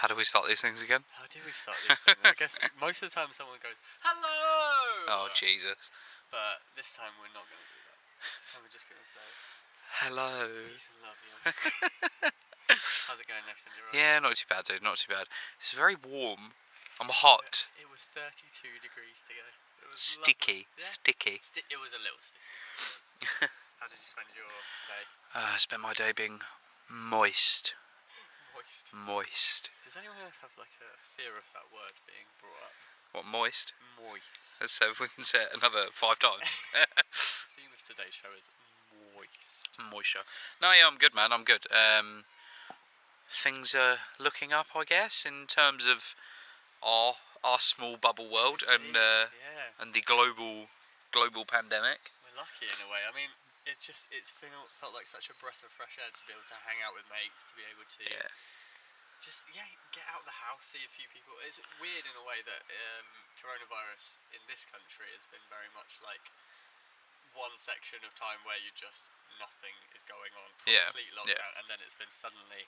How do we start these things again? How do we start these things? I guess most of the time someone goes, hello! Oh, Jesus. But this time we're not going to do that. This time we're just going to say, Hello. peace and love, you. How's it going next in your Yeah, not too bad, dude. Not too bad. It's very warm. I'm hot. It was 32 degrees today. It was Sticky. Yeah. Sticky. It was a little sticky. How did you spend your day? I spent my day being moist. Moist. Does anyone else have like a fear of that word being brought up? What, moist? Moist. Let's see if we can say it another 5 times. The theme of today's show is moist. Moisture. No, yeah, I'm good, man. I'm good. Things are looking up, I guess, in terms of our small bubble world and the global pandemic. We're lucky in a way. I mean, it's felt like such a breath of fresh air to be able to hang out with mates, to be able to get out of the house, see a few people. It's weird in a way that coronavirus in this country has been very much like one section of time where nothing is going on, complete lockdown, and then it's been suddenly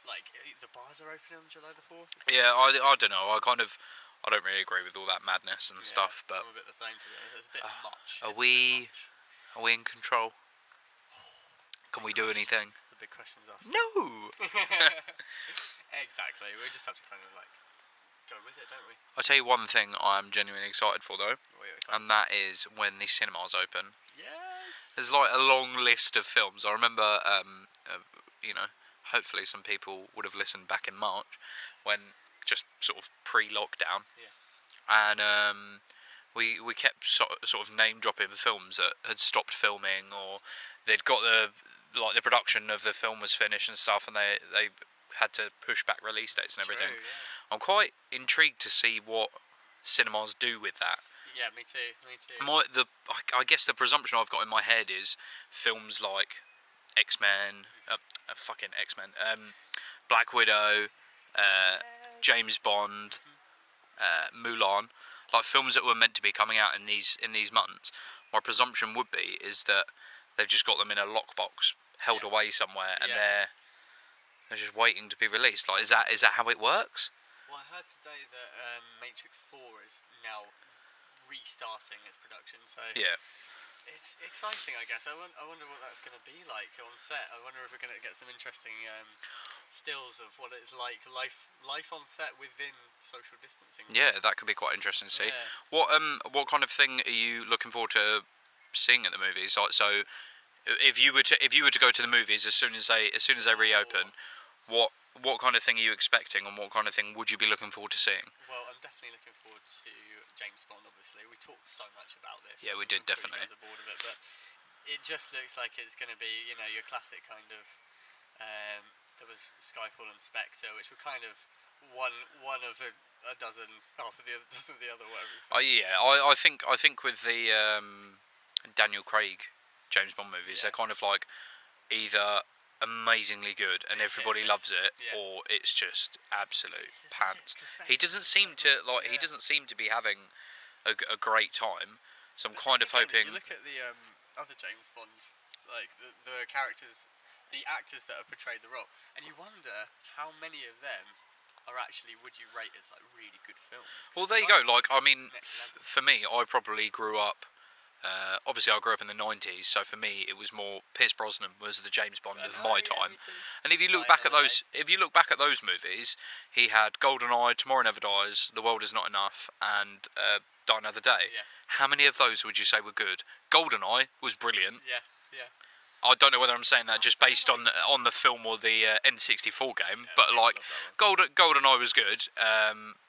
like the bars are opening on July the 4th. Yeah, I don't know. I don't really agree with all that madness and stuff, but I'm a bit the same to me. It's a bit much. Are we in control? Can we do anything? The big question's asked. No. Exactly. We just have to kind of like go with it, don't we? I'll tell you one thing I'm genuinely excited for though, and that is when the cinemas open. Yes. There's like a long list of films. I remember, hopefully some people would have listened back in March, when just sort of pre-lockdown, and we kept sort of name dropping the films that had stopped filming, or they'd got the production of the film was finished and stuff, and they had to push back release dates and everything. True, yeah. I'm quite intrigued to see what cinemas do with that. Yeah, me too. I guess the presumption I've got in my head is films like X-Men, Black Widow, James Bond, Mulan, like films that were meant to be coming out in these months. My presumption would be is that they've just got them in a lockbox, held away somewhere, and they're just waiting to be released. Like, is that how it works? Well, I heard today that Matrix 4 is now restarting its production, so it's exciting, I guess. I wonder what that's going to be like on set. I wonder if we're going to get some interesting stills of what it's like life on set within social distancing. Yeah, that could be quite interesting to see. Yeah. What kind of thing are you looking forward to seeing at the movies? Like, so if you were to go to the movies as soon as they reopen, what kind of thing are you expecting, and what kind of thing would you be looking forward to seeing? Well, I'm definitely looking forward to James Bond, obviously. We talked so much about this. Yeah, we did, definitely. You guys are bored of it, but it just looks like it's going to be, your classic kind of... there was Skyfall and Spectre, which were kind of one of a dozen, half of the other dozen of the other, whatever it's like. I think with the Daniel Craig James Bond movies, they're kind of like either amazingly good and everybody loves it, or it's just absolute pants. He doesn't seem to be having a great time, so I'm kind of hoping. You look at the other James Bonds, like the characters, the actors that have portrayed the role, and you wonder how many of them are actually would you rate as like really good films. Well, there you go. Like, I mean, for me, I probably grew up. Obviously, I grew up in the 90s, so for me, it was more Pierce Brosnan was the James Bond of my time. And if you look back at those movies, he had GoldenEye, Tomorrow Never Dies, The World Is Not Enough, and Die Another Day. Yeah. How many of those would you say were good? GoldenEye was brilliant. Yeah. I don't know whether I'm saying that just based on the film or the N64 game, but like GoldenEye was good.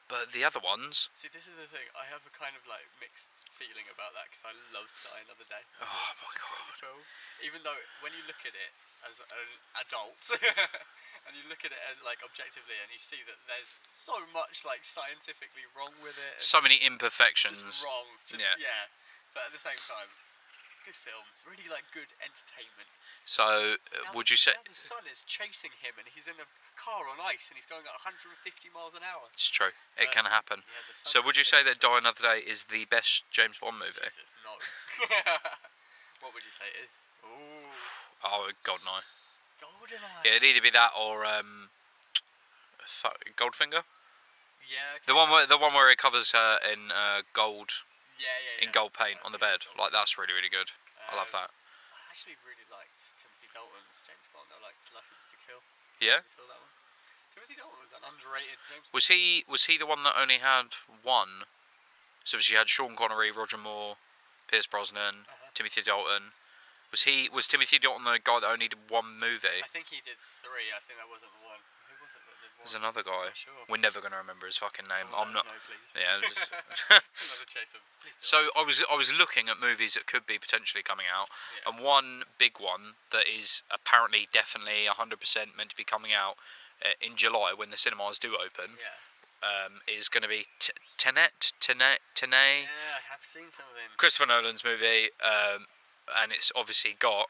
But the other ones... See, this is the thing. I have a kind of like mixed feeling about that because I loved Die Another Day. Oh my god! Film. Even though when you look at it as an adult and you look at it like objectively, and you see that there's so much like scientifically wrong with it, so many imperfections. Just wrong. But at the same time, good films, really like good entertainment. So, would you say the sun is chasing him, and he's in a car on ice, and he's going at 150 miles an hour? It's true. It can happen. Yeah, so, would you say that Die Another Day is the best James Bond movie? Jesus, no. What would you say it is? Ooh. Oh, GoldenEye. GoldenEye. Yeah, it'd either be that or Goldfinger. Yeah. Okay, The one where it covers her in gold. Yeah. In gold paint on the bed. Cool. Like, that's really, really good. I love that. I actually really liked Timothy Dalton's James Bond. I liked License to Kill. Yeah. You saw that one? Timothy Dalton was an underrated James Bond. Was he the one that only had one? So she had Sean Connery, Roger Moore, Pierce Brosnan, Timothy Dalton. Was Timothy Dalton the guy that only did one movie? I think he did 3. I think that wasn't the one. Who was it that did 1? There's another guy. Sure. We're never going to remember his fucking name. I'm not. No, please. Yeah. Another chase of. Please do. So I was looking at movies that could be potentially coming out, and one big one that is apparently definitely 100% meant to be coming out in July when the cinemas do open. Yeah. Is going to be Tenet. Yeah, I have seen some of them. Christopher Nolan's movie, and it's obviously got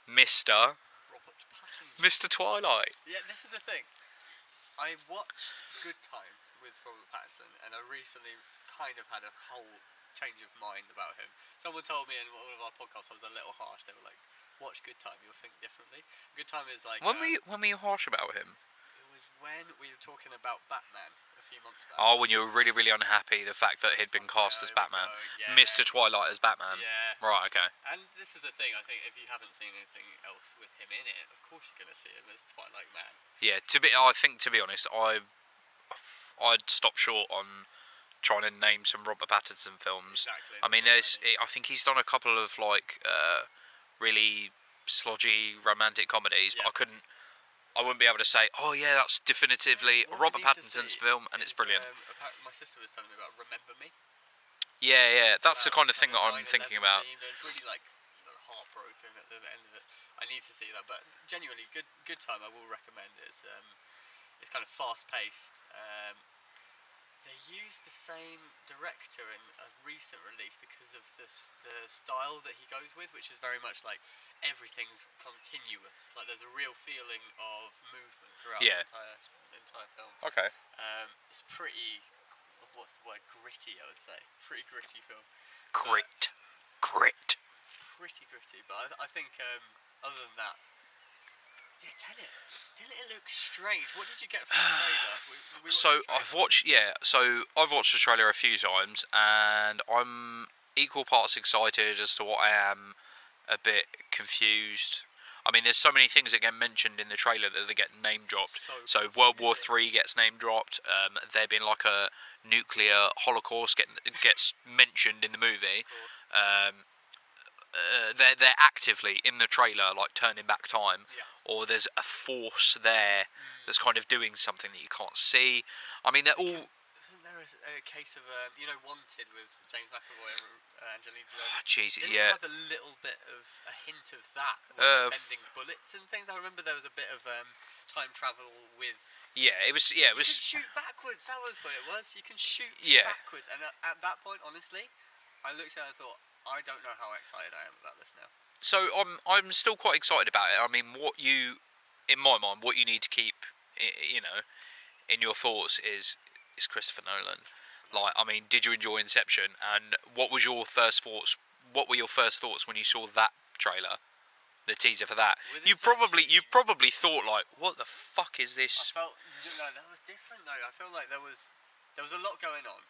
Mr. Robert Pattinson. Mr. Twilight. Yeah, this is the thing. I watched Good Time with Robert Pattinson, and I recently kind of had a whole change of mind about him. Someone told me in one of our podcasts I was a little harsh. They were like, "Watch Good Time, you'll think differently." Good Time is like. When were you harsh about him? It was when we were talking about Batman a few months back. Oh, when you were really, really unhappy the fact that he'd been cast as Batman. Yeah. Mr. Twilight as Batman. Yeah. Right, okay. And this is the thing, I think if you haven't seen anything else with him in it, of course you're going to see him as Twilight Man. Yeah, to be honest, I'd stop short on trying to name some Robert Pattinson films. Exactly. I mean, I think he's done a couple of like really slodgy romantic comedies, but I wouldn't be able to say, oh yeah, that's definitively Robert Pattinson's film, and it's brilliant. My sister was telling me about Remember Me. Yeah, that's the kind of thing that I'm thinking about. It's really like heartbroken at the end of it. I need to see that, but genuinely, good time. I will recommend it. It's kind of fast paced. They used the same director in a recent release because of the style that he goes with, which is very much like everything's continuous. Like there's a real feeling of movement throughout the entire film. Okay. It's pretty. What's the word? Gritty, I would say. Pretty gritty film. Grit. Pretty gritty, but I think other than that. Yeah, Tenet looks strange. What did you get from the trailer? I've watched the trailer a few times, and I'm equal parts excited as to what I am a bit confused. I mean, there's so many things that get mentioned in the trailer that they get name dropped. So World War III gets name dropped. There being like a nuclear holocaust gets mentioned in the movie. They're actively in the trailer like turning back time, or there's a force there that's kind of doing something that you can't see. I mean, they're all. Isn't there a case of Wanted with James McAvoy and Angelina Jolie? Oh, jeez, Didn't yeah. have a little bit of a hint of that, with bending bullets and things. I remember there was a bit of time travel with. Yeah, it was. Yeah, it was. You can shoot backwards. That was what it was. You can shoot backwards, and at that point, honestly, I looked at it and I thought, I don't know how excited I am about this now. So I'm still quite excited about it. I mean, in my mind, what you need to keep, in your thoughts is Christopher Nolan. Like, I mean, did you enjoy Inception? And what was your first thoughts? What were your first thoughts when you saw that trailer, the teaser for that? You probably thought like, what the fuck is this? I felt that was different though. I felt like there was a lot going on.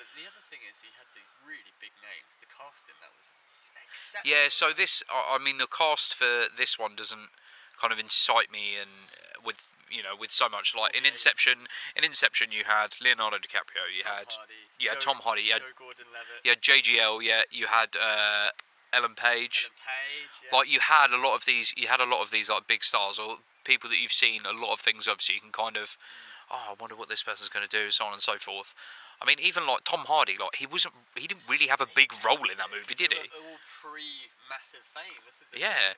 But the other thing is, he had these really big names. The casting, that was exceptional. Yeah, so I mean, the cast for this one doesn't kind of incite me, and with so much like in Inception, you had Leonardo DiCaprio, you had Tom Hardy, you had Joe Gordon-Levitt, you had JGL, you had Ellen Page. Yeah. Like you had a lot of these like big stars or people that you've seen a lot of things of, so you can kind of, I wonder what this person's going to do, so on and so forth. I mean, even like Tom Hardy, like he didn't really have a big role in that movie, did he? All pre-massive fame. Yeah,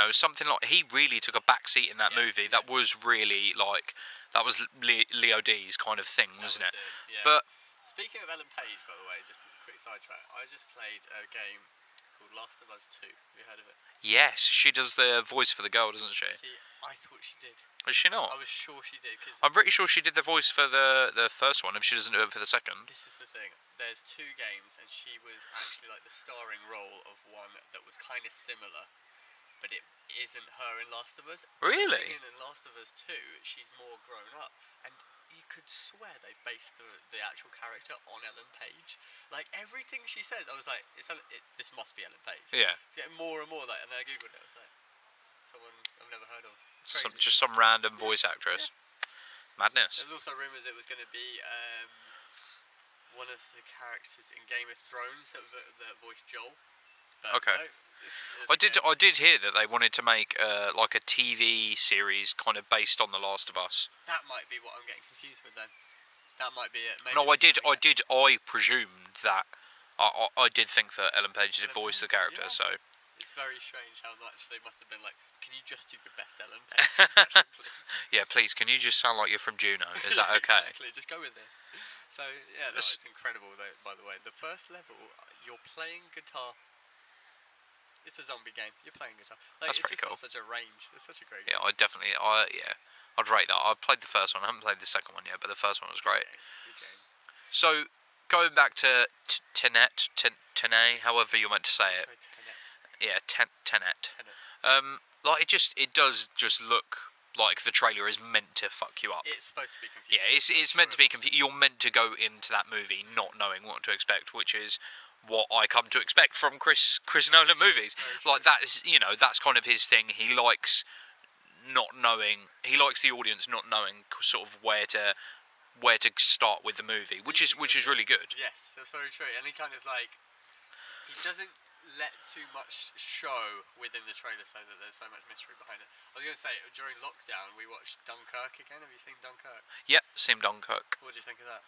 something like he really took a back seat in that movie. That was really that was Leo D's kind of thing, wasn't it? Yeah. But speaking of Ellen Page, by the way, just a quick sidetrack. I just played a game called Last of Us 2. Have you heard of it? yes, she does the voice for the girl, doesn't she? See, I thought she did. Is she not? I was sure she did. Cause I'm pretty sure she did the voice for the first one, if she doesn't do it for the second. this is the thing. There's 2 games, and she was actually like the starring role of one that was kind of similar. but it isn't her in Last of Us. Really? In Last of Us 2, she's more grown up, and you could swear they've based the actual character on Ellen Page. Like, everything she says, I was like, this must be Ellen Page. Yeah. Getting more and more, like, and then I googled it, I was like, someone I've never heard of. It's crazy. Just some random voice actress. Yeah. Madness. There was also rumours it was going to be one of the characters in Game of Thrones that voiced Joel. But Okay. no, I did hear that they wanted to make like a TV series kind of based on The Last of Us. That might be what I'm getting confused with then. That might be it. Maybe No, I presumed that. I did think that Ellen Page did voice the character, yeah. so. It's very strange how much they must have been like, can you just do your best Ellen Page impression, please? Yeah, please, can you just sound like you're from Juno? Is that okay? Exactly, just go with it. So, yeah, no, it's incredible, though, by the way. The first level, you're playing guitar. It's a zombie game. You're playing guitar. Like, That's pretty it's just cool. got such a range. It's such a great game. Yeah, I'd rate that. I played the first one. I haven't played the second one yet, but the first one was great. Good games. So, going back to Tenet, however you're meant to say it. Tenet. Yeah, Tenet. Tenet. Like it does just look like the trailer is meant to fuck you up. It's supposed to be confusing. Yeah, it's meant to be confusing. You're meant to go into that movie not knowing what to expect, which is what I come to expect from Chris Nolan movies. Like that is, that's kind of his thing. He likes not knowing. He likes the audience not knowing sort of where to start with the movie, which is really good. Yes, that's very true. And he kind of like he doesn't let too much show within the trailer so that there's so much mystery behind it. I was going to say, during lockdown we watched Dunkirk again. Have you seen Dunkirk? Yep, seen Dunkirk. What do you think of that?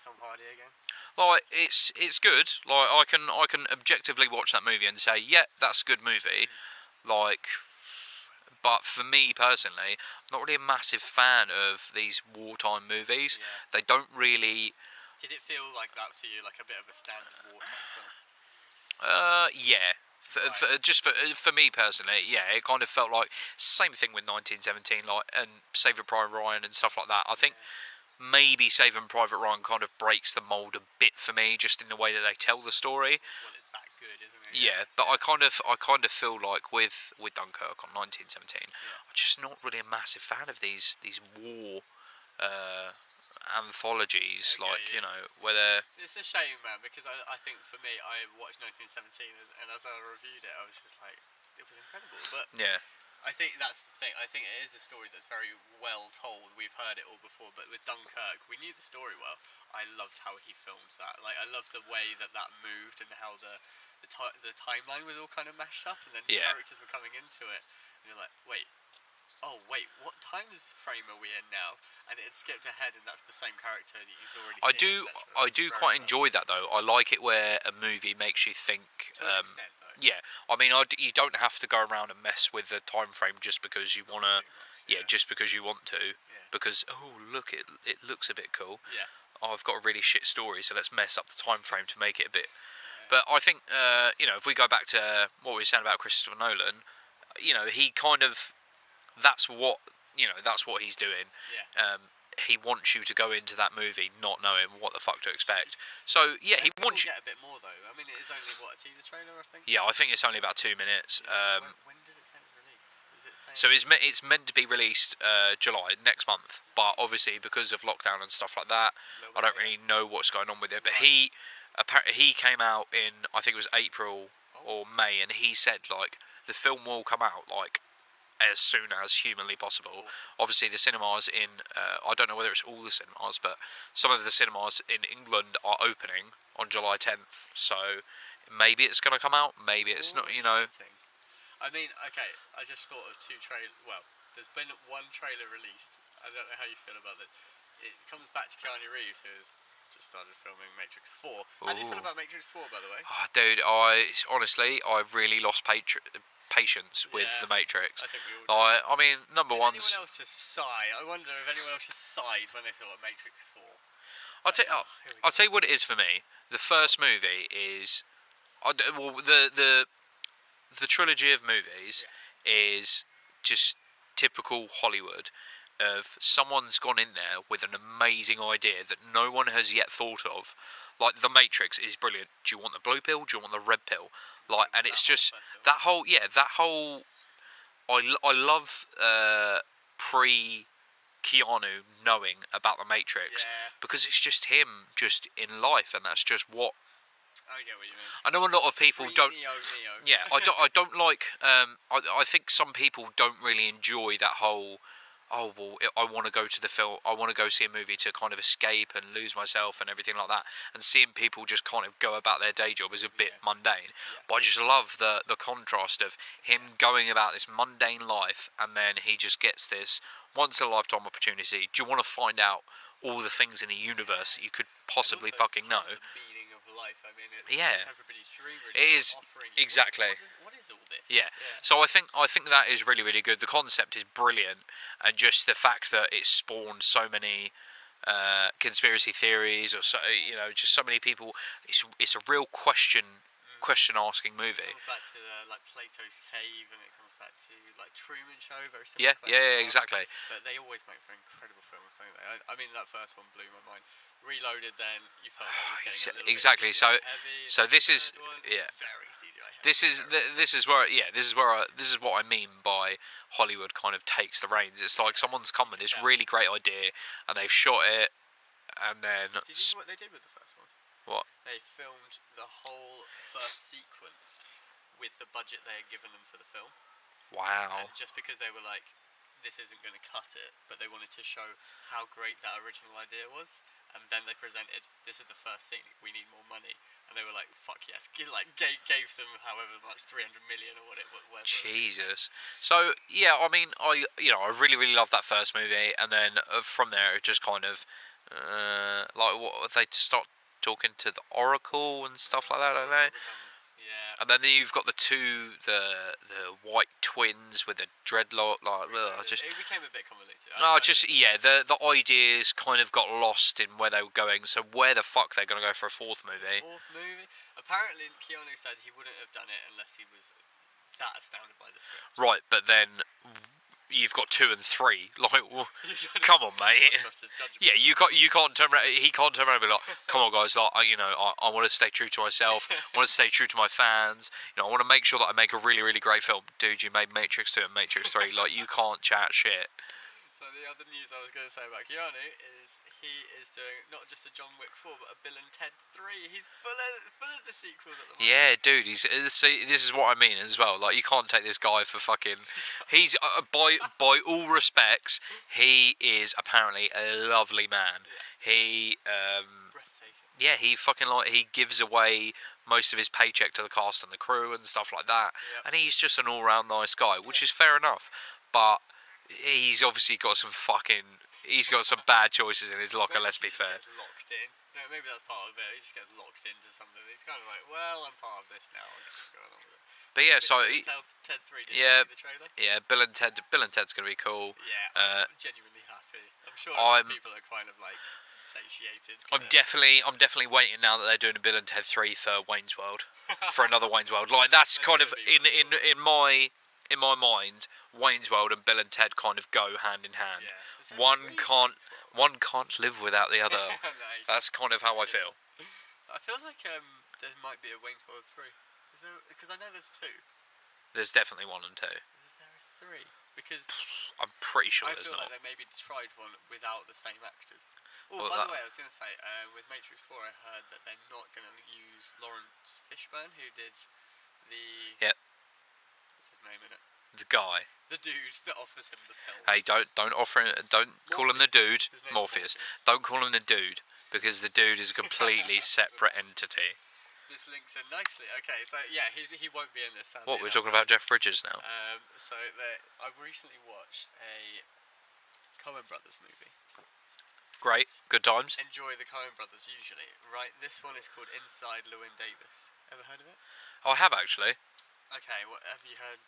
Tom Hardy again? Like it's good. Like I can objectively watch that movie and say, yeah, that's a good movie. Like, but for me personally, I'm not really a massive fan of these wartime movies. Yeah. They don't really. Did it feel like that to you, like a bit of a standard wartime film? Yeah. For me personally, yeah, it kind of felt like same thing with 1917, like and Saving Private Ryan and stuff like that. I think maybe Saving Private Ryan kind of breaks the mold a bit for me, just in the way that they tell the story. Well, it's that good, isn't it? Yeah, but I kind of feel like with Dunkirk on 1917, I'm just not really a massive fan of these war anthologies, where they're. It's a shame, man, because I think for me, I watched 1917 and as I reviewed it, I was just like, it was incredible. But Yeah. I think that's the thing. I think it is a story that's very well told. We've heard it all before, but with Dunkirk, we knew the story well. I loved how he filmed that. Like, I loved the way that moved and how the timeline was all kind of mashed up, and then characters were coming into it, and you're like, wait, what time frame are we in now? And it skipped ahead, and that's the same character that you've already seen. I do quite enjoy that though. I like it where a movie makes you think. To an extent, though. Yeah, I mean, you don't have to go around and mess with the time frame just because you wanna. Just because you want to. Yeah. Because look, it looks a bit cool. Yeah. I've got a really shit story, so let's mess up the time frame to make it a bit. But I think if we go back to what we were saying about Christopher Nolan, he kind of that's what he's doing. Yeah. He wants you to go into that movie not knowing what the fuck to expect. So he wants you. Get a bit more though. I mean, it is only a teaser trailer, I think. Yeah, I think it's only about 2 minutes. When did it say it was released? Was it saying... So it's meant to be released July next month, but obviously because of lockdown and stuff like that, I don't really know what's going on with it. But he came out in, I think it was April or May, and he said like the film will come out like as soon as humanly possible. Obviously the cinemas in I don't know whether it's all the cinemas, but some of the cinemas in England are opening on July 10th, so maybe it's going to come out, maybe it's not, Exciting. I mean, okay, I just thought of two trailers. Well, there's been one trailer released. I don't know how you feel about this. It comes back to Keanu Reeves, who's just started filming Matrix 4. How do you feel about Matrix 4, by the way? Dude, I've really lost patience with the Matrix. I think we all do. I mean, number one. Did anyone else just sigh? I wonder if anyone else just sighed when they saw Matrix 4. I'll tell you what it is for me. The first movie is, the trilogy of movies is just typical Hollywood. Of someone's gone in there with an amazing idea that no one has yet thought of. Like The Matrix is brilliant. Do you want the blue pill? Do you want the red pill? Like, and it's just that whole I love pre Keanu knowing about the Matrix because it's just him just in life, and that's just what. I get what you mean. I know a lot of people don't. Neo. Yeah, I don't like. I think some people don't really enjoy that whole. Oh well, I want to go to the film. I want to go see a movie to kind of escape and lose myself and everything like that. And seeing people just kind of go about their day job is a bit mundane. Yeah. But I just love the contrast of him going about this mundane life, and then he just gets this once in a lifetime opportunity. Do you want to find out all the things in the universe that you could possibly fucking know? The meaning of life. I mean, it's everybody's dream. Really. It is exactly. What is all this? Yeah. So I think that is really, really good. The concept is brilliant, and just the fact that it spawned so many conspiracy theories, or just so many people. It's a real question asking movie. It comes back to like Plato's Cave, and it comes back to like Truman Show. Very similar. Yeah, exactly. But they always make for incredible films, don't they? I mean, that first one blew my mind. Reloaded, then you felt like it was getting a little exactly. bit heavy. So this is very CGI heavy. This is what I mean by Hollywood kind of takes the reins. It's like someone's come with this really great idea, and they've shot it, and then. Did you know what they did with the first one? What? They filmed the whole first sequence with the budget they had given them for the film. Wow. And just because they were like, this isn't going to cut it, but they wanted to show how great that original idea was. And then they presented, this is the first scene, we need more money. And they were like, fuck yes. Gave them however much, 300 million or whatever. Jesus. So, yeah, I mean, I really, really love that first movie. And then from there, it just kind of, they start talking to the Oracle and stuff like that, don't they? Yeah. And then you've got the white twins with the dreadlock, it became a bit convoluted. The ideas kind of got lost in where they were going. So where the fuck they're going to go for a fourth movie? Apparently, Keanu said he wouldn't have done it unless he was that astounded by the script. Right, but then you've got 2 and 3. Like, well, come on, mate. Yeah, you can't turn around. He can't turn around and be like, come on, guys. Like, I want to stay true to myself. I want to stay true to my fans. I want to make sure that I make a really, really great film. Dude, you made Matrix 2 and Matrix 3. Like, you can't chat shit. So the other news I was going to say about Keanu is he is doing not just a John Wick 4, but a Bill and Ted 3. He's full of the sequels at the moment. Yeah, dude. See, this is what I mean as well. Like, you can't take this guy for fucking. He's by all respects, he is apparently a lovely man. Yeah. He breathtaking. Yeah, he fucking he gives away most of his paycheck to the cast and the crew and stuff like that. Yep. And he's just an all-round nice guy, which is fair enough. But he's obviously got some bad choices in his locker, let's be fair. Gets locked in. No, maybe that's part of it. He just gets locked into something. He's kind of like, well, I'm part of this now. I'm just going on with it. But yeah, so Ted 3. Did you see the trailer? Yeah, Bill and Ted's gonna be cool. Yeah, I'm genuinely happy. I'm sure people are kind of like satiated. I'm definitely waiting now that they're doing a Bill and Ted 3 for Wayne's World, for another Wayne's World. Like that's kind of in my mind, Wayne's World and Bill and Ted kind of go hand in hand. Yeah. One can't live without the other. Nice. That's kind of how I feel. I feel like there might be a Wayne's World 3. Because I know there's 2. There's definitely 1 and 2. Is there a 3? Because I'm pretty sure there's not. I feel like they maybe tried one without the same actors. Oh, by the way, I was going to say, with Matrix 4, I heard that they're not going to use Lawrence Fishburne, who did the... Yep. What's his name in it? The guy. The dude that offers him the pills. Hey, don't call him the dude. Morpheus. Don't call him the dude, because the dude is a completely separate entity. This links in nicely. Okay, so yeah, he won't be in this. What, we're talking about Jeff Bridges now? I recently watched a Coen Brothers movie. Great, good times. Enjoy the Coen Brothers usually, right? This one is called Inside Llewyn Davis. Ever heard of it? I have actually. Okay, what have you heard?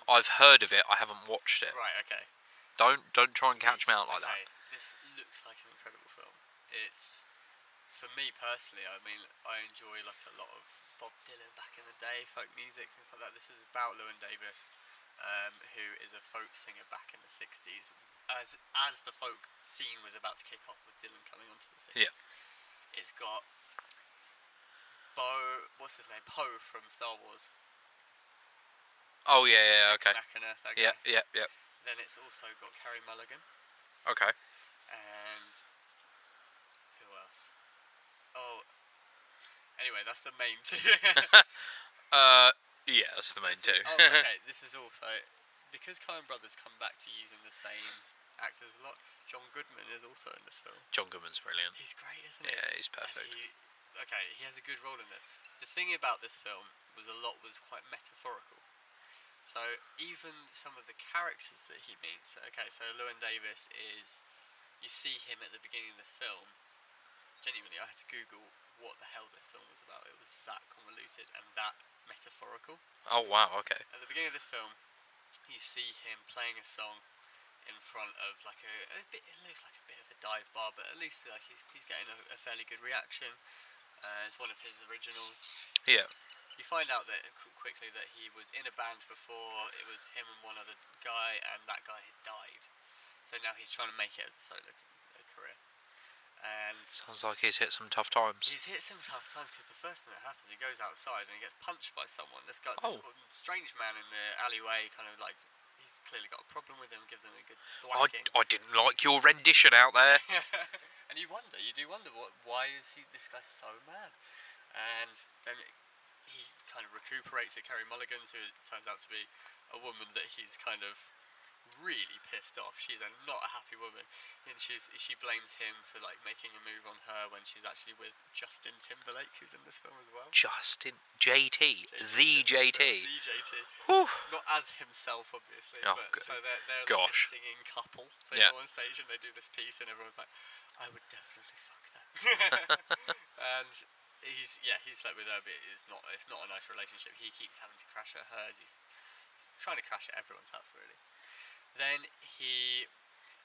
I've heard of it. I haven't watched it. Right. Okay. Don't try and catch me out like that. This looks like an incredible film. It's. For me personally, I mean, I enjoy like a lot of Bob Dylan back in the day, folk music, things like that. This is about Llewyn Davis, who is a folk singer back in the 60s, as the folk scene was about to kick off with Dylan coming onto the scene. Yeah. It's got what's his name? Poe from Star Wars. Oh yeah, okay. Machina, that guy. Yeah. Then it's also got Carey Mulligan. Okay. And who else? Oh, anyway, that's the main two. Yeah, that's the main two. Okay, this is also because Coen Brothers come back to using the same actors a lot. John Goodman is also in this film. John Goodman's brilliant. He's great, isn't he? Yeah, he's perfect. He has a good role in this. The thing about this film was quite metaphorical. So even some of the characters that he meets. Okay, so Llewyn Davis is. You see him at the beginning of this film. Genuinely, I had to Google what the hell this film was about. It was that convoluted and that metaphorical. Oh wow, okay. At the beginning of this film, you see him playing a song in front of like a bit. It looks like a bit of a dive bar, but at least like he's getting a fairly good reaction. It's one of his originals. Yeah. You find out that quickly that he was in a band before. It was him and one other guy, and that guy had died. So now he's trying to make it as a solo career. And sounds like he's hit some tough times. He's hit some tough times because the first thing that happens, he goes outside and he gets punched by someone. This guy, this strange man in the alleyway, kind of like he's clearly got a problem with him. Gives him a good thwacking. I didn't like your rendition out there. And you do wonder why is this guy so mad? And then he kind of recuperates at Carey Mulligan's, who turns out to be a woman that he's kind of really pissed off. She's not a happy woman, and she blames him for like making a move on her when she's actually with Justin Timberlake, who's in this film as well. Justin JT, the JT. Whew. Not as himself, obviously. Oh, but so they're like a singing couple. They go on stage and they do this piece, and everyone's like, "I would definitely fuck that." And he's slept with her, but it's not a nice relationship. He keeps having to crash at hers. He's trying to crash at everyone's house, really. Then he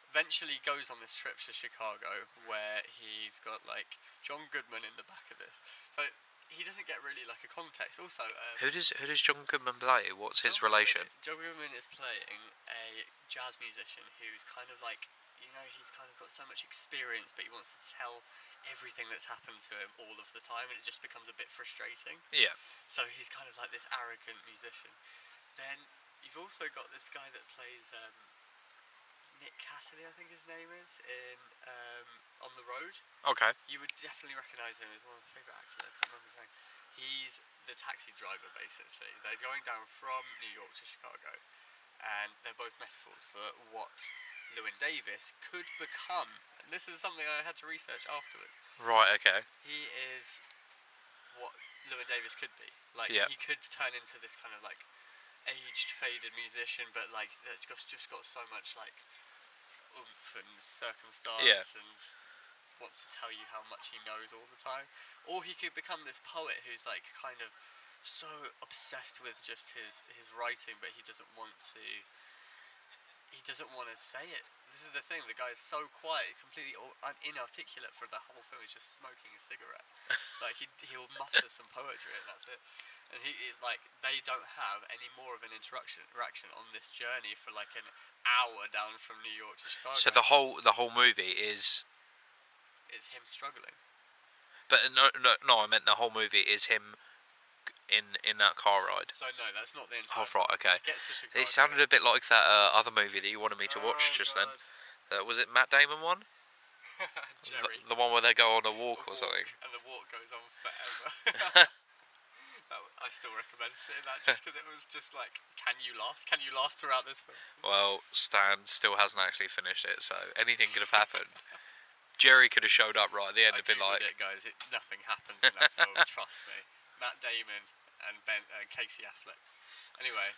eventually goes on this trip to Chicago where he's got like John Goodman in the back of this. So he doesn't get really like a context. Also, who does John Goodman play? What's his relation? John Goodman is playing a jazz musician who's kind of like, he's kind of got so much experience, but he wants to tell everything that's happened to him all of the time, and it just becomes a bit frustrating. Yeah. So he's kind of like this arrogant musician. Then you've also got this guy that plays Nick Cassidy, I think his name is, in On the Road. Okay. You would definitely recognise him as one of my favourite actors. I can't remember his name. He's the taxi driver, basically. They're going down from New York to Chicago, and they're both metaphors for what Llewyn Davis could become. And this is something I had to research afterwards. Right, okay. He is what Llewyn Davis could be. Like, he could turn into this kind of like aged, faded musician, but like that's just got so much like oomph and circumstance and wants to tell you how much he knows all the time. Or he could become this poet who's like kind of so obsessed with just his writing, but he doesn't want to say it. This is the thing, the guy is so quiet, completely inarticulate for the whole film. He's just smoking a cigarette. Like he'll mutter some poetry and that's it. And they don't have any more of an interaction on this journey for like an hour down from New York to Chicago. So the whole movie is him struggling. But no, I meant the whole movie is him in that car ride. So no, that's not the entire. Oh right, okay. Gets to Chicago. It sounded a bit like that other movie that you wanted me to watch just then. Was it Matt Damon one? Jerry. The one where they go on a walk or something. And the walk goes on forever. I still recommend seeing that just because it was just like, can you last? Can you last throughout this film? Well, Stan still hasn't actually finished it, so anything could have happened. Jerry could have showed up right at the end and been like... guys, nothing happens in that film, trust me. Matt Damon and Casey Affleck. Anyway,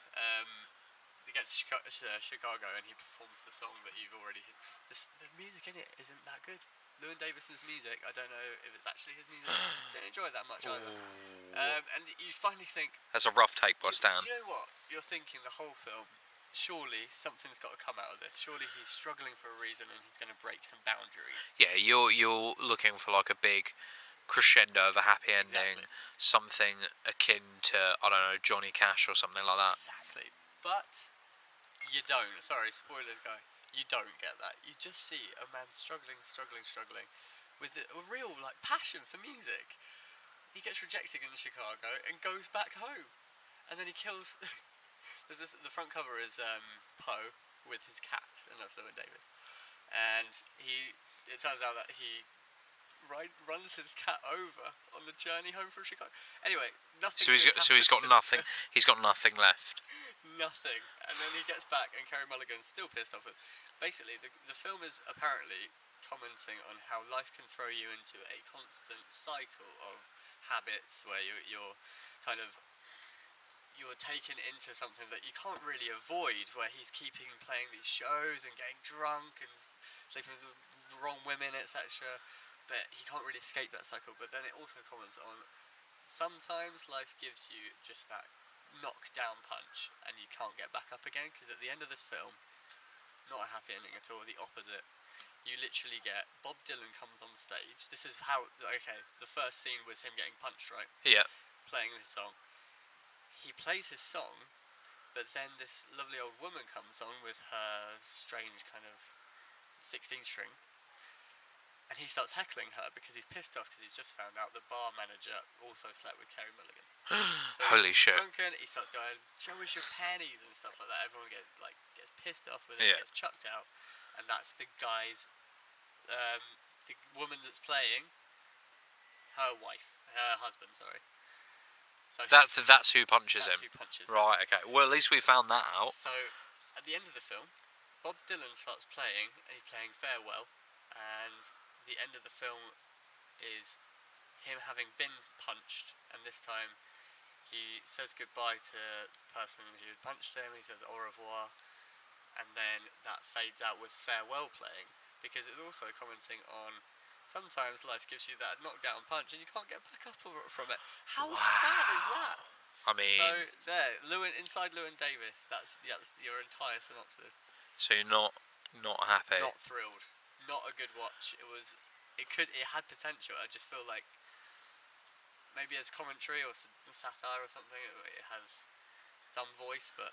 they get to Chicago and he performs the song that you've already... The music in it isn't that good. Llewyn Davis's music, I don't know if it's actually his music. Don't enjoy it that much either. And you finally think... That's a rough take by Stan. Do you know what? You're thinking the whole film, surely something's got to come out of this. Surely he's struggling for a reason and he's going to break some boundaries. Yeah, you're looking for like a big crescendo of a happy ending. Exactly. Something akin to, I don't know, Johnny Cash or something like that. Exactly. But you don't. Sorry, spoilers, guy. You don't get that. You just see a man struggling with a real like passion for music. he gets rejected in Chicago and goes back home, and then he kills. The front cover is Poe with his cat, and that's Llewyn Davis, and it turns out that he runs his cat over on the journey home from Chicago. Anyway, nothing. So he's got nothing. He's got nothing left. Nothing, and then he gets back, and Carey Mulligan's still pissed off with. Basically, the film is apparently commenting on how life can throw you into a constant cycle of habits where you're kind of taken into something that you can't really avoid, where he's playing these shows and getting drunk and sleeping with the wrong women, etc. But he can't really escape that cycle. But then it also comments on sometimes life gives you just that knockdown punch and you can't get back up again, because at the end of this film, not a happy ending at all, the opposite. You literally get Bob Dylan comes on stage. This is how, the first scene was him getting punched, right? Yeah. Playing his song. He plays his song, but then this lovely old woman comes on with her strange kind of 16 string, and he starts heckling her because he's pissed off because he's just found out the bar manager also slept with Carey Mulligan. So Holy shit. Drunken, he starts going, "Show us your panties" and stuff like that. Everyone gets pissed off with it, gets chucked out, and that's the guy's, the woman that's playing, her husband, sorry. So that's who punches him. Who punches right, him. Okay. Well, at least we found that out. So, at the end of the film, Bob Dylan starts playing, and he's playing Farewell, and the end of the film is him having been punched, and this time he says goodbye to the person who had punched him, he says au revoir, and then that fades out with Farewell playing, because it's also commenting on sometimes life gives you that knockdown punch and you can't get back up from it. How sad is that? I mean, so there, Inside Llewyn Davis. That's your entire synopsis. So you're not happy. Not thrilled. Not a good watch. It had potential. I just feel like maybe as commentary or satire or something, it has some voice, but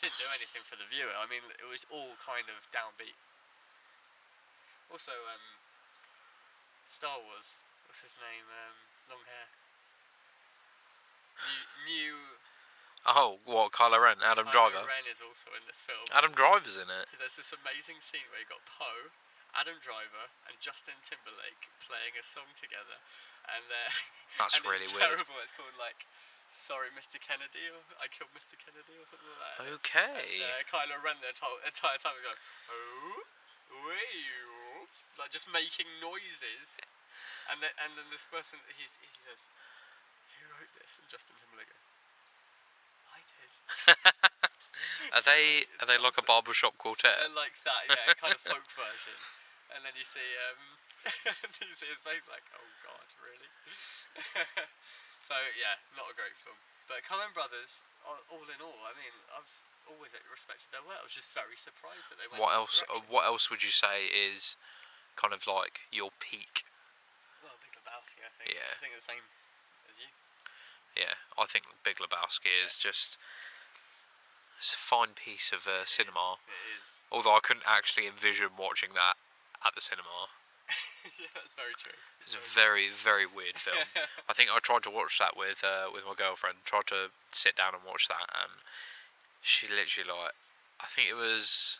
didn't do anything for the viewer. I mean, it was all kind of downbeat. Also, Star Wars. What's his name? Long hair. New. Oh, what? Kylo Ren, Adam Driver. Kylo Ren is also in this film. Adam Driver's in it. There's this amazing scene where you got Poe, Adam Driver, and Justin Timberlake playing a song together, and that's and really it's weird. Terrible. It's called like "Sorry, Mr. Kennedy" or "I Killed Mr. Kennedy" or something like that. Okay. And Kylo Ren the entire time going, "Oh, wee," like just making noises, and then this person he says, "Who wrote this?" And Justin Timberlake goes, "I did." Are they like a barbershop quartet? They're like that, yeah, kind of folk version. And then you see his face like, oh god, really? So yeah, not a great film. But Coen Brothers, all in all, I mean, I've always respected their work. I was just very surprised that they went. What else would you say is kind of like your peak? Well, Big Lebowski, I think. Yeah. I think the same as you. Yeah, I think Big Lebowski is just. It's a fine piece of cinema. It is. Although I couldn't actually envision watching that at the cinema. Yeah, that's very true. It's a very, very weird film. I think I tried to watch that with my girlfriend. Tried to sit down and watch that, and she literally I think it was.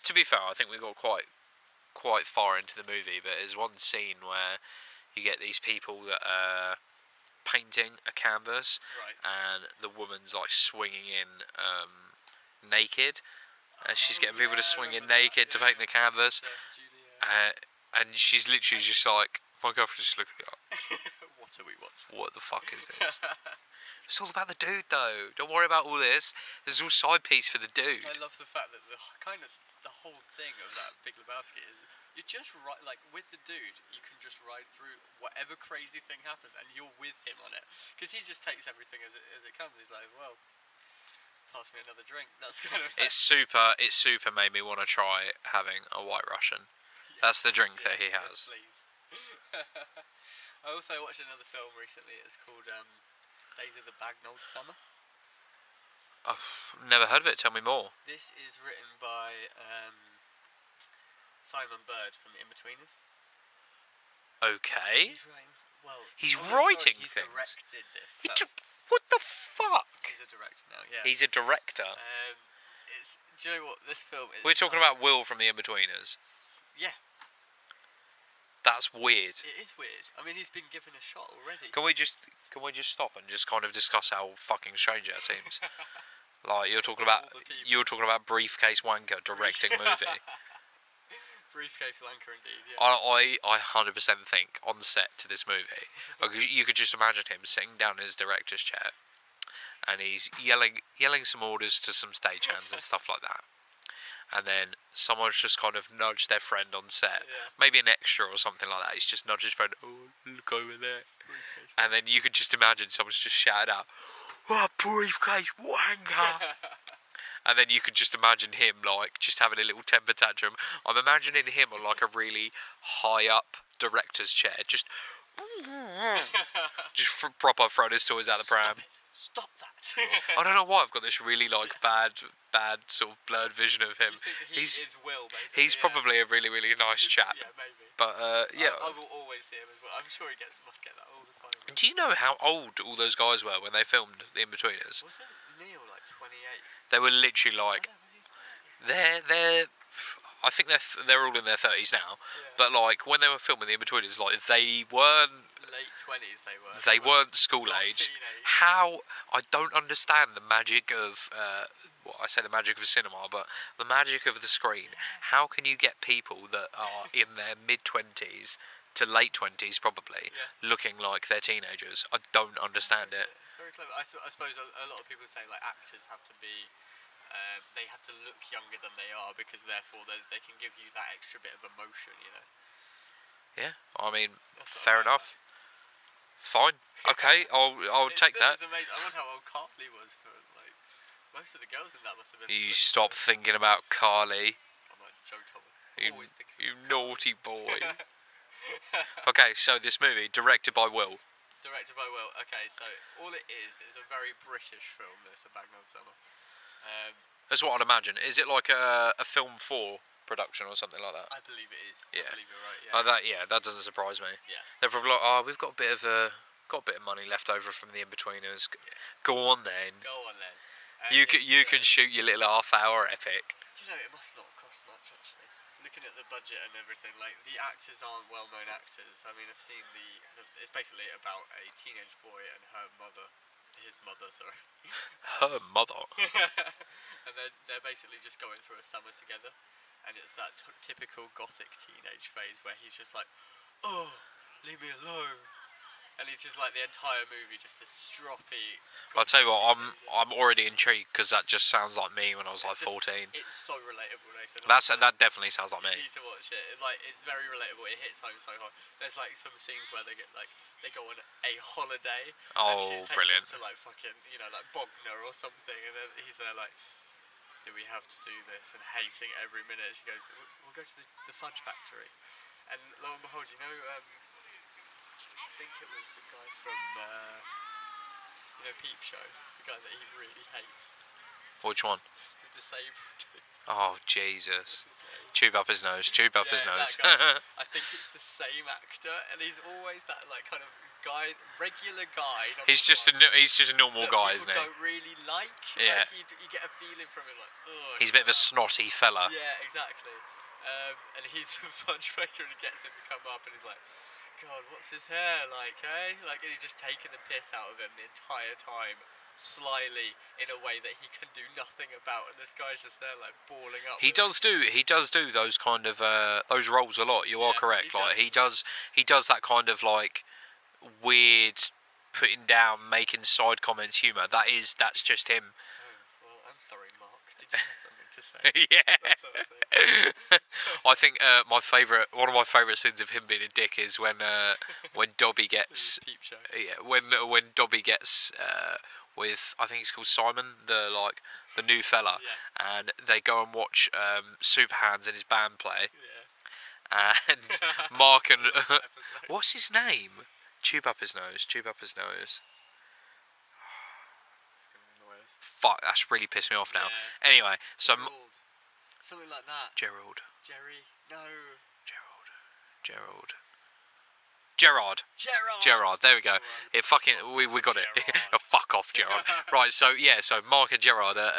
To be fair, I think we got quite far into the movie, but there's one scene where you get these people that are painting a canvas, right, and the woman's like swinging in naked, and she's getting people to swing in naked to paint the canvas, and she's literally just like, my girlfriend's just looking at me like, what are we watching? what the fuck is this? It's all about the dude though, don't worry about all this, there's all side piece for the dude. I love the fact that the whole thing of that Big Lebowski is you just like with the dude, you can just ride through whatever crazy thing happens, and you're with him on it, because he just takes everything as it comes. He's like, well, pass me another drink. That's kind of. It super made me want to try having a White Russian. That's the drink that he has. Yes, please. I also watched another film recently. It's called Days of the Bagnold Summer. I've never heard of it. Tell me more. This is written by Simon Bird from The Inbetweeners. Okay. He's writing Well, He's oh, sorry, writing he's things. directed this. What the fuck? He's a director now. Yeah. He's a director. Do you know what this film is? We're talking about Will from The Inbetweeners. Yeah. That's weird. It is weird. I mean, he's been given a shot already. Can we just stop and just kind of discuss how fucking strange that seems? Like you're talking about briefcase wanker directing movie. Briefcase wanker, indeed. Yeah. I 100% think on set to this movie, you could just imagine him sitting down in his director's chair, and he's yelling some orders to some stagehands and stuff like that. And then someone's just kind of nudged their friend on set, maybe an extra or something like that. He's just nudged his friend, oh, look over there. And then you could just imagine someone's just shouted out, oh, briefcase wanker. And then you could just imagine him, like, just having a little temper tantrum. I'm imagining him on, like, a really high-up director's chair, just proper throwing his toys out the pram. Stop that. I don't know why I've got this really, like, bad sort of blurred vision of him. He is Will, basically. He's probably a really, really nice chap. Yeah, maybe. But, yeah. I will always see him as well. I'm sure he must get that all the time. Do you know how old all those guys were when they filmed The Inbetweeners? Wasn't Neil, like, 28? They were literally, like... They're I think they're all in their 30s now, but like when they were filming The Inbetweeners, like they weren't late 20s. They weren't school age. Teenage. How I don't understand the magic of I say the magic of cinema, but the magic of the screen. How can you get people that are in their mid 20s to late 20s probably looking like they're teenagers? I don't understand it. It's very clever. I suppose a lot of people say like actors have to be. They have to look younger than they are because therefore they can give you that extra bit of emotion, you know. Yeah, I mean, fair enough. Fine, okay, I'll take that. It's amazing. I wonder how old Carly was for like most of the girls in that must have been. You stop thinking about Carly. I'm like Joe Thomas. You naughty boy. Okay, so this movie directed by Will. Directed by Will. Okay, so all it is a very British film. This, a Bagnold Summer. That's what I'd imagine. Is it like a film 4 production or something like that? I believe it is. Yeah. I believe you're right. Yeah. That doesn't surprise me. Yeah. They're probably like, oh, we've got a bit of money left over from The Inbetweeners. Yeah. Go on then. You can shoot your little half-hour epic. Do you know, it must not cost much actually. Looking at the budget and everything, like the actors aren't well-known actors. I mean, I've seen it's basically about a teenage boy and his mother, sorry. Her mother. And they're basically just going through a summer together, and it's that typical gothic teenage phase where he's just like, oh, leave me alone. And it's just like the entire movie, just this stroppy. I'll tell you what, I'm already intrigued because that just sounds like me when I was like 14. It's so relatable, Nathan. That definitely sounds like me. You need to watch it. It's very relatable. It hits home so hard. There's like some scenes where they go on a holiday. Oh, and she takes brilliant! them to like fucking like Bognor or something, and then he's there like, do we have to do this? And hating every minute. She goes, we'll go to the fudge factory, and lo and behold, I think it was the guy from, Peep Show, the guy that he really hates. Which one? The disabled. Oh, Jesus. Tube up his nose. That guy. I think it's the same actor, and he's always that like kind of guy, regular guy. He's just a normal guy, isn't he? Don't really like. Yeah. Like, you get a feeling from him like, ugh. He's a bit of a snotty fella. Yeah, exactly. And he's a fudge maker, and he gets him to come up, and he's like, God, what's his hair like, eh? Like, and he's just taking the piss out of him the entire time, slyly, in a way that he can do nothing about, and this guy's just there, like, balling up. He does do those kind of those roles a lot. You are correct. He does that kind of like weird, putting down, making side comments humour. That's just him. Oh, well, I'm sorry, Mark. Did you have something to say? Yeah. That sort of thing. I think one of my favourite scenes of him being a dick is when Dobby gets Peep Show. Yeah, when Dobby gets with, I think he's called Simon, the new fella, and they go and watch Superhands and his band play, and Mark and what's his name? Tube up his nose. It's gonna annoy us. Fuck, that's really pissed me off now. Yeah. Anyway, so something like that. Gerald. Jerry. No. Gerald. Gerard. Gerard. There we go. It fucking we got it. Oh, fuck off, Gerard. Right. So Mark and Gerard are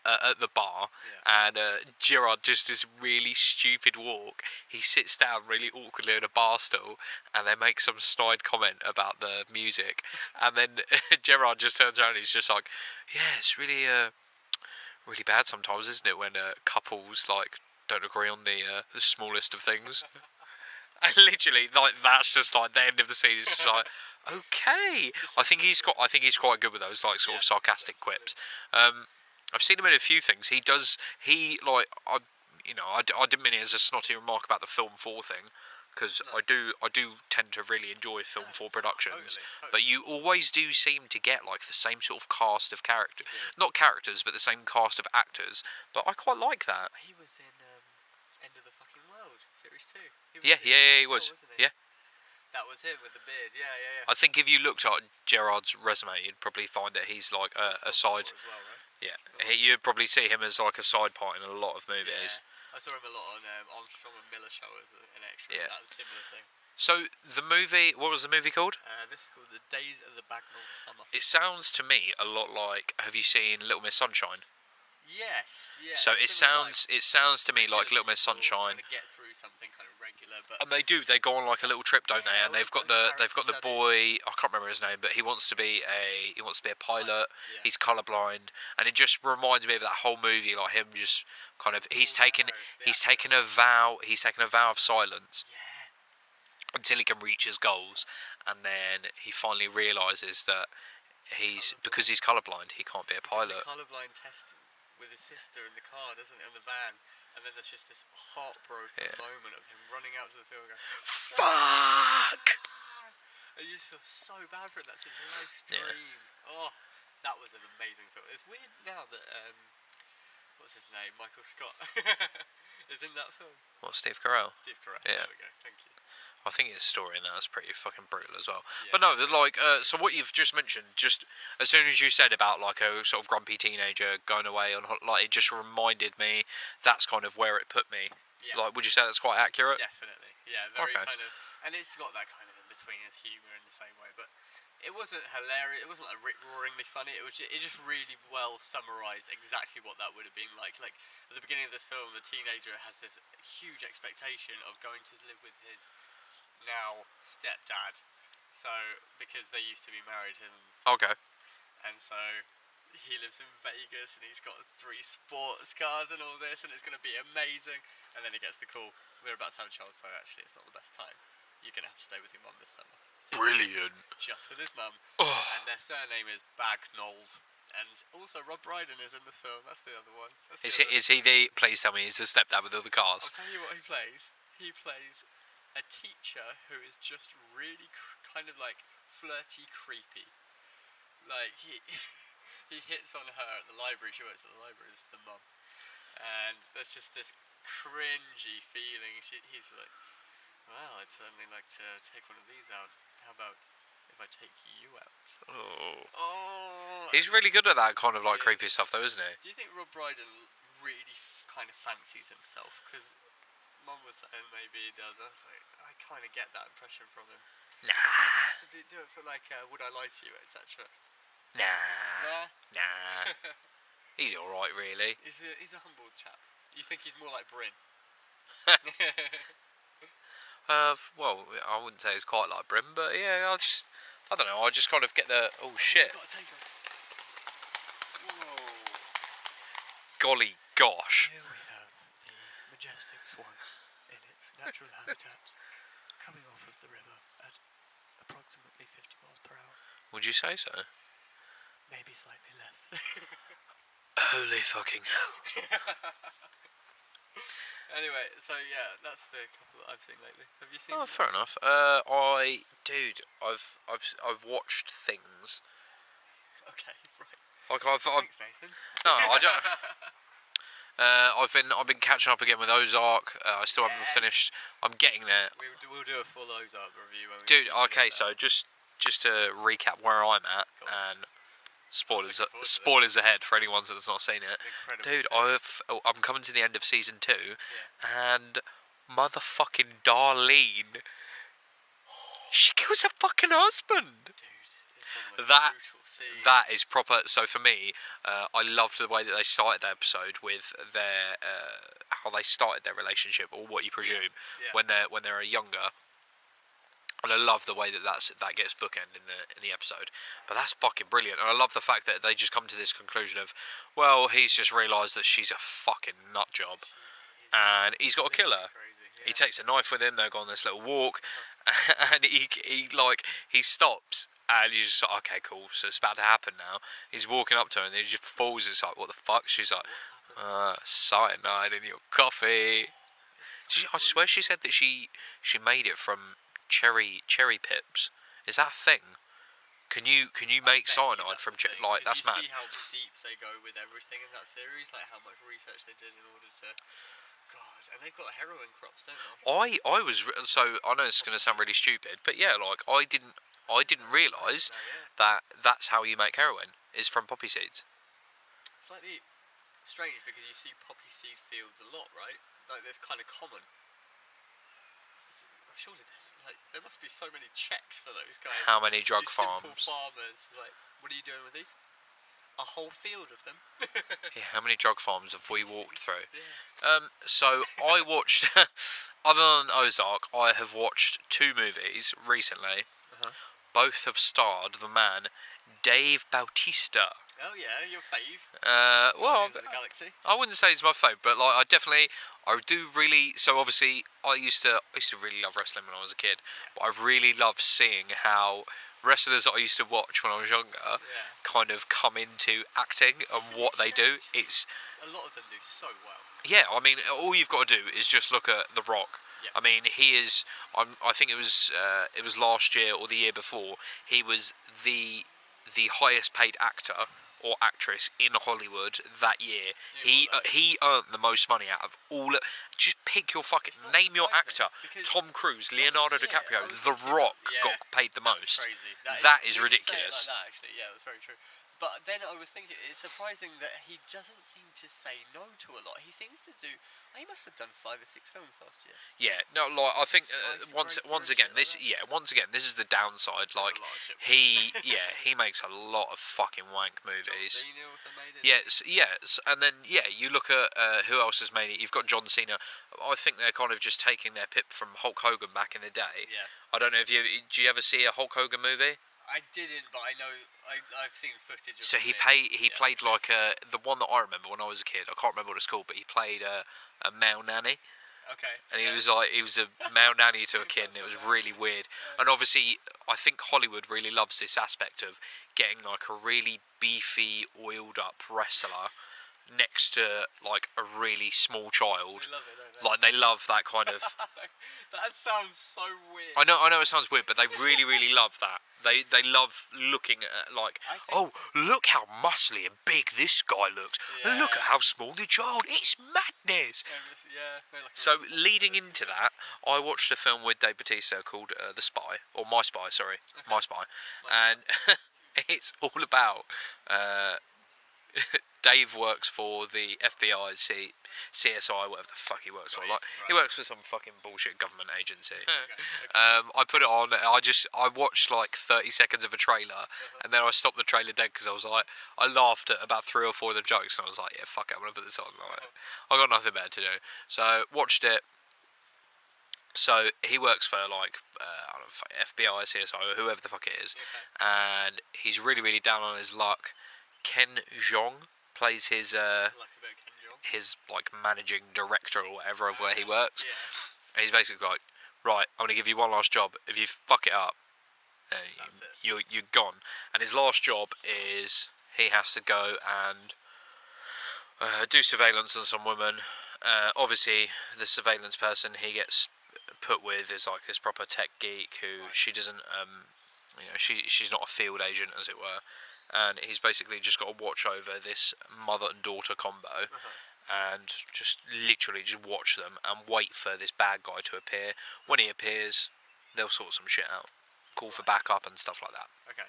at the bar, and Gerard does this really stupid walk. He sits down really awkwardly on a bar stool, and they make some snide comment about the music, and then Gerard just turns around and he's just like, "Yeah, it's really really bad sometimes, isn't it, when couples like don't agree on the smallest of things." And literally, like, that's just like the end of the scene. It's just like, okay. I think he's quite good with those like sort of sarcastic quips. I've seen him in a few things. I didn't mean it as a snotty remark about the film 4 thing, because I do tend to really enjoy film 4 productions. Totally. But you always do seem to get like the same sort of cast of characters, not characters, but the same cast of actors. But I quite like that. He was in End of the Fucking World, Series 2. He was. Yeah. That was him with the beard. Yeah. I think if you looked at Gerard's resume, you'd probably find that he's like a side. As well, right? Yeah, you'd probably see him as like a side part in a lot of movies. Yeah. I saw him a lot on Armstrong and Miller show as an extra. Yeah. That was a similar thing. So the movie, what was the movie called? This is called The Days of the Bagnold Summer. It sounds to me a lot like. Have you seen Little Miss Sunshine? Yes. Yeah. So it sounds to me like Little Miss Sunshine. To get through something kind of regular, but And they do. They go on like a little trip, don't they? And they've got the boy. I can't remember his name, but he wants to be a pilot. Yeah. He's colourblind, and it just reminds me of that whole movie. Like him, just kind of he's taken a vow. He's taken a vow of silence until he can reach his goals, and then he finally realises that because he's colourblind, he can't be a pilot. He does a colourblind test with his sister in the car, doesn't it, on the van? And then there's just this heartbroken moment of him running out to the field and going, "Fuck!" And you just feel so bad for him. That's his life's dream. Oh, that was an amazing film. It's weird now that what's his name, Michael Scott, is in that film. What, Steve Carell? Steve Carell. Yeah. There we go. Thank you. I think his story in that is pretty fucking brutal as well. Yeah. But no, like, so what you've just mentioned, just as soon as you said about like a sort of grumpy teenager going away on, like, it just reminded me that's kind of where it put me. Yeah. Like, would you say that's quite accurate? Definitely. Yeah. Very Okay. kind of, and it's got that kind of in between as humour in the same way, but it wasn't hilarious. It wasn't like rip-roaringly funny. It just really well summarised exactly what that would have been like. Like at the beginning of this film, the teenager has this huge expectation of going to live with his now stepdad. So because they used to be married, Okay. and so he lives in Vegas and he's got 3 sports cars and all this, and it's going to be amazing. And then he gets the call, we're about to have a child, so actually it's not the best time. You're going to have to stay with your mum this summer. 6 Brilliant. weeks, just with his mum. Oh. And their surname is Bagnold. And also Rob Brydon is in this film. That's the other one. Is he the? Please tell me he's the stepdad with all the cars. I'll tell you what he plays. He plays a teacher who is just really kind of like flirty, creepy. Like he hits on her at the library. She works at the library. This is the mum, and there's just this cringy feeling. He's like, well, I'd certainly like to take one of these out. How about if I take you out? Oh. He's really good at that kind of like creepy stuff, though, isn't he? Do you think Rob Brydon really kind of fancies himself? Because Mum was saying maybe he does. I was like, I kind of get that impression from him. Nah. He has to do it for like, would I lie to you, etc. Nah. He's all right, really. He's a humble chap. You think he's more like Bryn? Well, I wouldn't say it's quite like Brim, but yeah, I don't know. I just kind of get the shit. You've got to take him. Whoa. Golly gosh. Here we have the majestic swan in its natural habitat, coming off of the river at approximately 50 miles per hour. Would you say so? Maybe slightly less. Holy fucking hell. Anyway, so yeah, that's the couple that I've seen lately. Have you seen? Oh, fair enough. I've watched things. Okay, right. Like Thanks, Nathan. No, I don't. I've been catching up again with Ozark. I still haven't finished. I'm getting there. We'll do a full Ozark review. When we Dude, okay, so just to recap where I'm at, and spoilers ahead for anyone that's not seen it. Dude, I'm coming to the end of season 2, and motherfucking Darlene, She kills her fucking husband. Dude, this one was That brutal. See, that is proper. So for me, I loved the way that they started the episode with their how they started their relationship, or what you presume when they're younger. And I love the way that that gets bookend in the episode. But that's fucking brilliant. And I love the fact that they just come to this conclusion of, well, he's just realised that she's a fucking nut job, and he's got to kill her. crazy, yeah. He takes a knife with him. They go on this little walk, and he stops, and he's just like, okay, cool. So it's about to happen now. He's walking up to her, and he just falls. It's like, what the fuck? She's like, cyanide in your coffee. I swear she said that she made it from cherry pips. Is that a thing? Can you make cyanide from like that's mad? You see how deep they go with everything in that series, like how much research they did in order to. God, and they've got heroin crops, don't they? I was so I know this is going to sound really stupid, but yeah, like I didn't realise that that's how you make heroin is from poppy seeds. Slightly strange because you see poppy seed fields a lot, right? Like that's kind of common. Surely there must be so many checks for those guys. How many drug these farms? Simple farmers. Like, what are you doing with these? A whole field of them. Yeah, how many drug farms have we walked through? Yeah. So I watched, other than Ozark, I have watched 2 movies recently. Both have starred the man Dave Bautista. Oh yeah, your fave. Well, the Galaxy. I wouldn't say he's my fave, but like I do really. So obviously, I used to really love wrestling when I was a kid, but I really loved seeing how wrestlers that I used to watch when I was younger kind of come into acting and what they do. It's a lot of them do so well. Yeah, I mean, all you've got to do is just look at The Rock. I mean, he is. I think it was last year or the year before. He was the highest paid actor or actress in Hollywood that year. He earned the most money out of all. Just pick your fucking name your actor. Tom Cruise, Leonardo DiCaprio, The Rock got paid the most. Crazy. That is ridiculous. Like that, actually, yeah, that's very true. But then I was thinking, it's surprising that he doesn't seem to say no to a lot. He seems to do. He must have done 5 or 6 films last year. Yeah, no, like I think once again, this is the downside. Like he makes a lot of fucking wank movies. John Cena also made it. Yes, and then you look at who else has made it. You've got John Cena. I think they're kind of just taking their pip from Hulk Hogan back in the day. Yeah. I don't know if do you ever see a Hulk Hogan movie? I didn't, but I know I've seen footage of. So he played like the one that I remember when I was a kid. I can't remember what it's called, but he played a male nanny. Okay. And he was a male nanny to a kid, and it was really weird. And obviously, I think Hollywood really loves this aspect of getting like a really beefy, oiled up wrestler next to like a really small child. They love it, don't they? Like they love that kind of. That sounds so weird. I know it sounds weird, but they really, really love that. They love looking at like, oh, look how muscly and big this guy looks, and look at how small the child. It's madness. So leading into that, I watched a film with Dave Bautista called The Spy, or My Spy, sorry, My Spy, and it's all about. Dave works for the FBI, CSI, whatever the fuck he works for. He works for some fucking bullshit government agency. I put it on. I watched like 30 seconds of a trailer, and then I stopped the trailer dead because I was like, I laughed at about 3 or 4 of the jokes, and I was like, yeah, fuck it, I'm gonna put this on. I got nothing better to do, so watched it. So he works for like I don't know, FBI, CSI, or whoever the fuck it is, and he's really, really down on his luck. Ken Jeong plays his like managing director or whatever of where he works. And he's basically like, right, I'm gonna give you one last job. If you fuck it up, you're gone. And his last job is he has to go and do surveillance on some woman. Obviously, the surveillance person he gets put with is like this proper tech geek who she doesn't, she's not a field agent, as it were. And he's basically just got to watch over this mother and daughter combo, and just literally just watch them and wait for this bad guy to appear. When he appears, they'll sort some shit out, call for backup and stuff like that. Okay.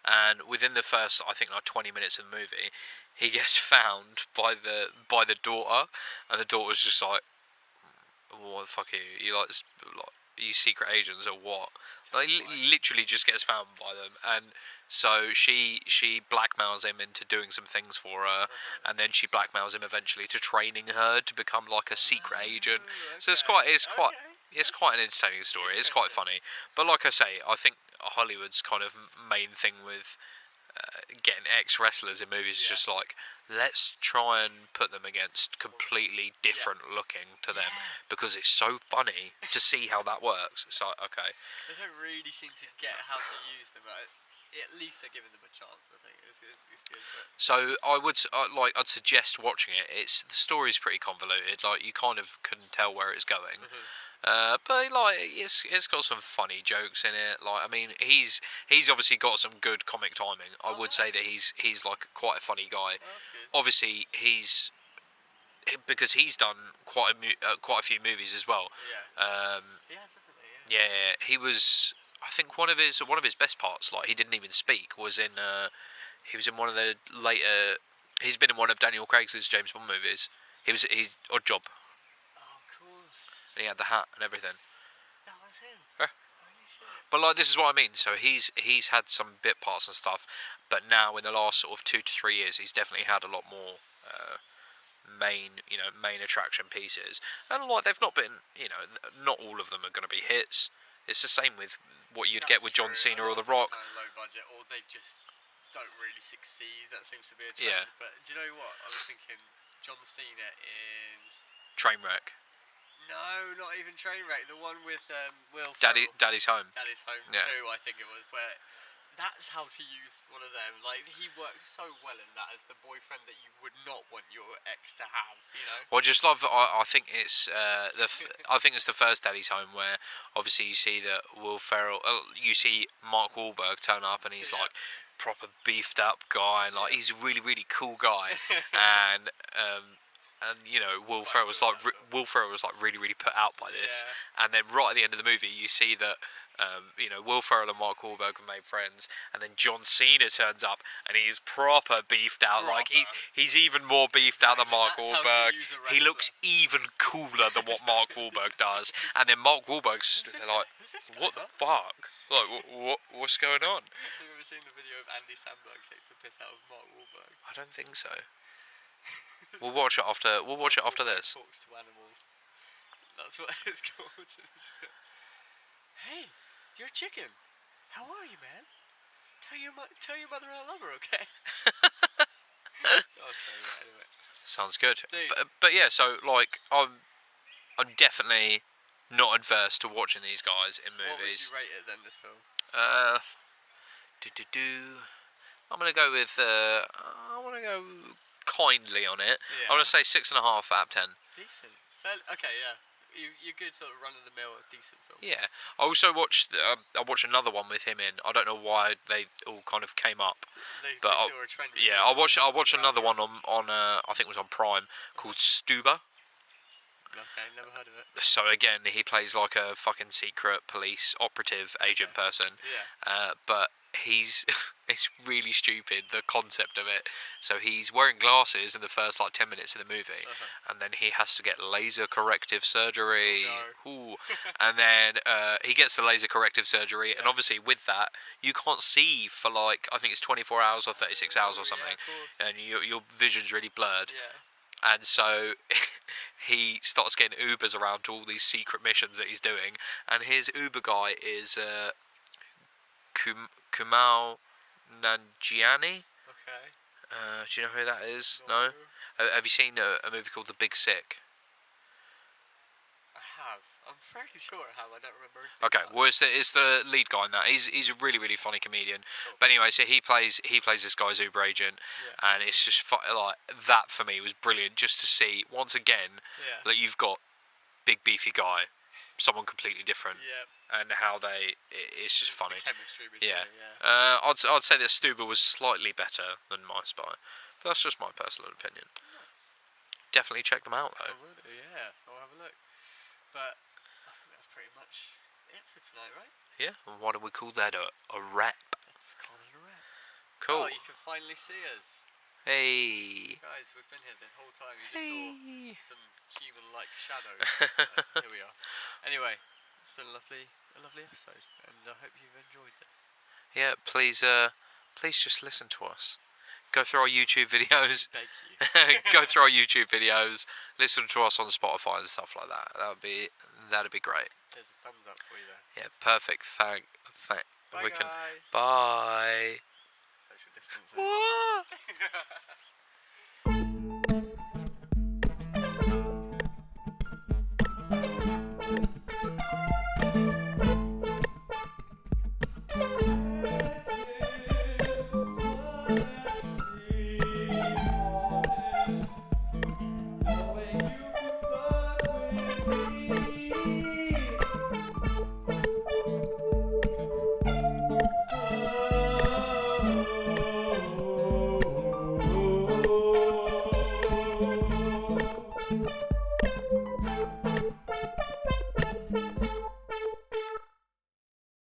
And within the first, I think, like 20 minutes of the movie, he gets found by the daughter, and the daughter's just like, "What the fuck are you? You like you secret agents or what? Like, literally just gets found by them, and so she blackmails him into doing some things for her, and then she blackmails him eventually to training her to become like a secret agent. So it's quite an entertaining story. It's quite funny, but like I say, I think Hollywood's kind of main thing with getting ex-wrestlers in movies is just like, let's try and put them against completely different looking to them, because it's so funny to see how that works. It's like, okay. They don't really seem to get how to use them, but at least they're giving them a chance. I think it's good. But... So I'd suggest watching it. The story's pretty convoluted. Like, you kind of couldn't tell where it's going. But like it's got some funny jokes in it. Like, I mean, he's obviously got some good comic timing. I would say that he's like quite a funny guy. Obviously, because he's done quite a few movies as well. He has, hasn't he? Yeah, he was. I think one of his best parts, like, he didn't even speak, was in. He was in one of the later. He's been in one of Daniel Craig's James Bond movies. He's Odd Job. And he had the hat and everything. That was him. Yeah. Holy shit. But like, this is what I mean. So he's had some bit parts and stuff, but now in the last sort of 2 to 3 years, he's definitely had a lot more main attraction pieces. And like, they've not been, not all of them are going to be hits. It's the same with what you'd get with John Cena or The Rock. Kind of low budget, or they just don't really succeed. That seems to be a trend. Yeah. But do you know what? I was thinking John Cena in Trainwreck. No, not even Trainwreck. The one with Will Ferrell. Daddy's Home. Daddy's Home 2, I think it was, where that's how to use one of them. Like, he works so well in that as the boyfriend that you would not want your ex to have, Well, I just love. I think it's I think it's the first Daddy's Home where obviously you see that Will Ferrell. You see Mark Wahlberg turn up and he's like proper beefed up guy, and like he's a really, really cool guy, and Will Ferrell was like really, really put out by this, and then right at the end of the movie you see that Will Ferrell and Mark Wahlberg have made friends, and then John Cena turns up and he's proper beefed out. Like, he's even more beefed out than Mark Wahlberg. He looks even cooler than what Mark Wahlberg does, and then Mark Wahlberg's like, what the fuck? Like, what's going on? Have you ever seen the video of Andy Samberg takes the piss out of Mark Wahlberg? I don't think so. We'll watch it after this. Talks to animals. That's what it's called. Hey, you're a chicken. How are you, man? Tell your mother I love her, okay? Oh, sorry. Anyway. Sounds good. But yeah, so like I'm definitely not adverse to watching these guys in movies. What would you rate it then, this film? I'm gonna go with kindly on it. Yeah. I'm gonna say 6.5 out of 10. Decent. Okay, yeah. You're good, sort of run-of-the-mill, decent film. Yeah. I also watched another one with him in. I don't know why they all kind of came up. They but saw a trend. Yeah, I watched another one on I think it was on Prime, called Stuber. Okay, never heard of it. So again, he plays like a fucking secret police operative agent person. Yeah. But it's really stupid, the concept of it. So he's wearing glasses in the first like 10 minutes of the movie, and then he has to get laser corrective surgery. Oh, no. And then he gets the laser corrective surgery, and obviously with that you can't see for like, I think it's 24 hours or 36 hours or something, and your vision's really blurred. Yeah. And so he starts getting Ubers around to all these secret missions that he's doing, and his Uber guy is Kumail Nanjiani. Okay. Do you know who that is? No? Have you seen a movie called The Big Sick? I have. I'm fairly sure I have. I don't remember. Okay, well, it's the lead guy in that. He's a really, really funny comedian. Cool. But anyway, so he plays this guy's Uber agent, and it's just like that for me was brilliant, just to see once again that you've got big beefy guy, someone completely different. Yeah. And how it's just funny. The chemistry between I'd say that Stuber was slightly better than My Spy, but that's just my personal opinion. Nice. Definitely check them out though. I will do, yeah. I'll have a look. But I think that's pretty much it for tonight, right? Yeah. And why don't we call that a wrap? Let's call it a wrap. Cool. Oh, you can finally see us. Hey. Guys, we've been here the whole time. You just saw some human-like shadows. Here we are. Anyway. It's been a lovely episode, and I hope you've enjoyed this. Yeah, please just listen to us. Go through our YouTube videos. Beg you. Go through our YouTube videos. Listen to us on Spotify and stuff like that. That'd be great. There's a thumbs up for you there. Yeah, perfect. Thank. Bye, guys. Bye. Social distancing.